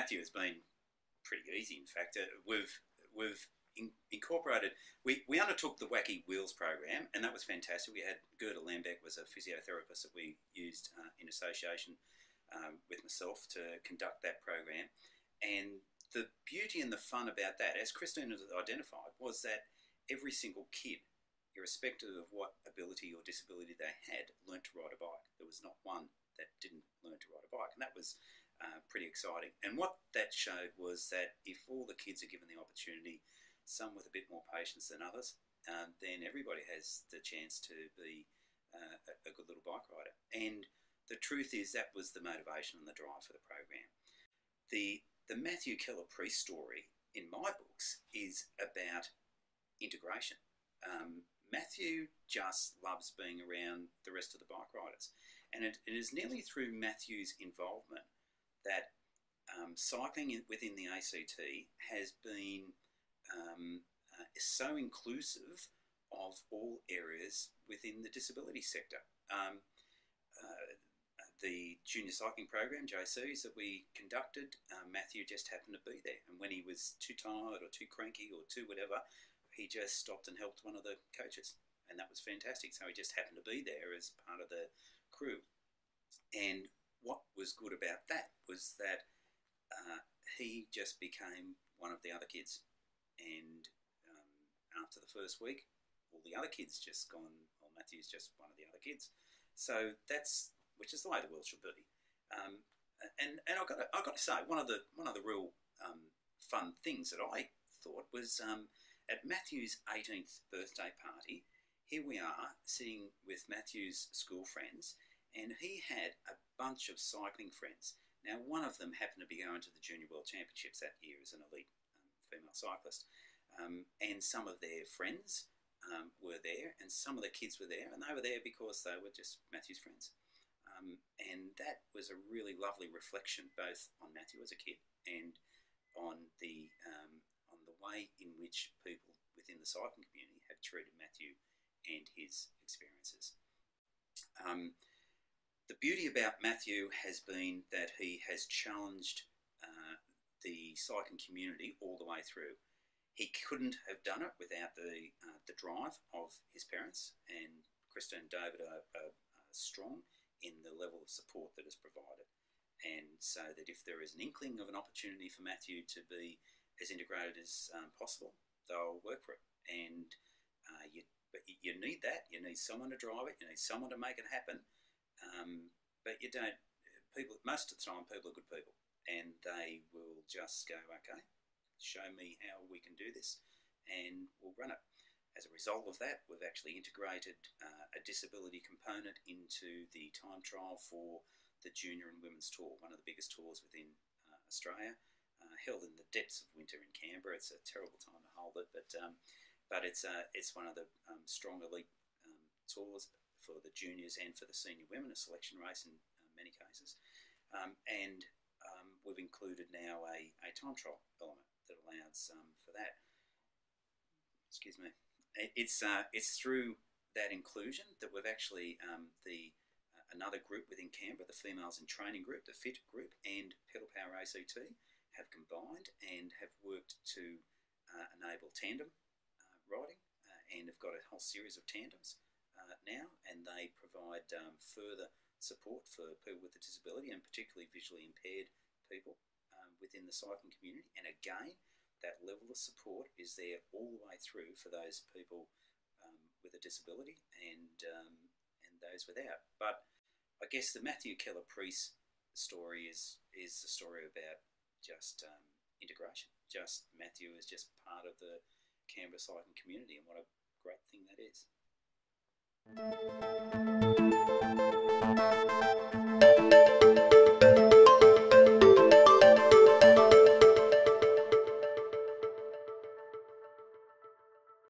Matthew has been pretty easy. In fact, we've incorporated. We undertook the Wacky Wheels program, and that was fantastic. We had Gerda Lambeck was a physiotherapist that we used in association with myself to conduct that program. And the beauty and the fun about that, as Christine has identified, was that every single kid, irrespective of what ability or disability they had, learnt to ride a bike. There was not one that didn't learn to ride a bike, and that was pretty exciting. And what that showed was that if all the kids are given the opportunity, some with a bit more patience than others, then everybody has the chance to be a good little bike rider. And the truth is that was the motivation and the drive for the program. The Matthew Keller-Priest story in my books is about integration. Matthew just loves being around the rest of the bike riders. And it is nearly through Matthew's involvement that cycling within the ACT has been so inclusive of all areas within the disability sector. The junior cycling program, JCs, that we conducted, Matthew just happened to be there. And when he was too tired or too cranky or too whatever, he just stopped and helped one of the coaches. And that was fantastic. So he just happened to be there as part of the crew. And what was good about that was that he just became one of the other kids. And after the first week, all the other kids just gone, well, Matthew's just one of the other kids. So that's, which is the way the world should be. And I've got to say, one of the real fun things that I thought was at Matthew's 18th birthday party. Here we are sitting with Matthew's school friends, and he had a bunch of cycling friends. Now, one of them happened to be going to the Junior World Championships that year as an elite female cyclist, and some of their friends were there, and some of the kids were there, and they were there because they were just Matthew's friends. And that was a really lovely reflection, both on Matthew as a kid and on the way in which people within the cycling community have treated Matthew and his experiences. The beauty about Matthew has been that he has challenged the cycling community all the way through. He couldn't have done it without the drive of his parents, and Krista and David are strong in the level of support that is provided. And so that if there is an inkling of an opportunity for Matthew to be as integrated as possible, they'll work for it. And but you need that. You need someone to drive it. You need someone to make it happen. But you don't. People, most of the time, people are good people, and they will just go, okay, show me how we can do this, and we'll run it. As a result of that, we've actually integrated a disability component into the time trial for the Junior and Women's Tour, one of the biggest tours within Australia, held in the depths of winter in Canberra. It's a terrible time to hold it, but it's one of the strong elite tours for the juniors and for the senior women, a selection race in many cases. And we've included now a time trial element that allows for that. Excuse me. It's through that inclusion that we've actually another group within Canberra, the Females in Training group, the FIT group, and Pedal Power ACT have combined and have worked to enable tandem riding, and have got a whole series of tandems now, and they provide further support for people with a disability, and particularly visually impaired people within the cycling community. And again, that level of support is there all the way through for those people with a disability and those without. But I guess the Matthew Keller-Priest story is the story about just integration. Just Matthew is just part of the Canberra cycling community, and what a great thing that is.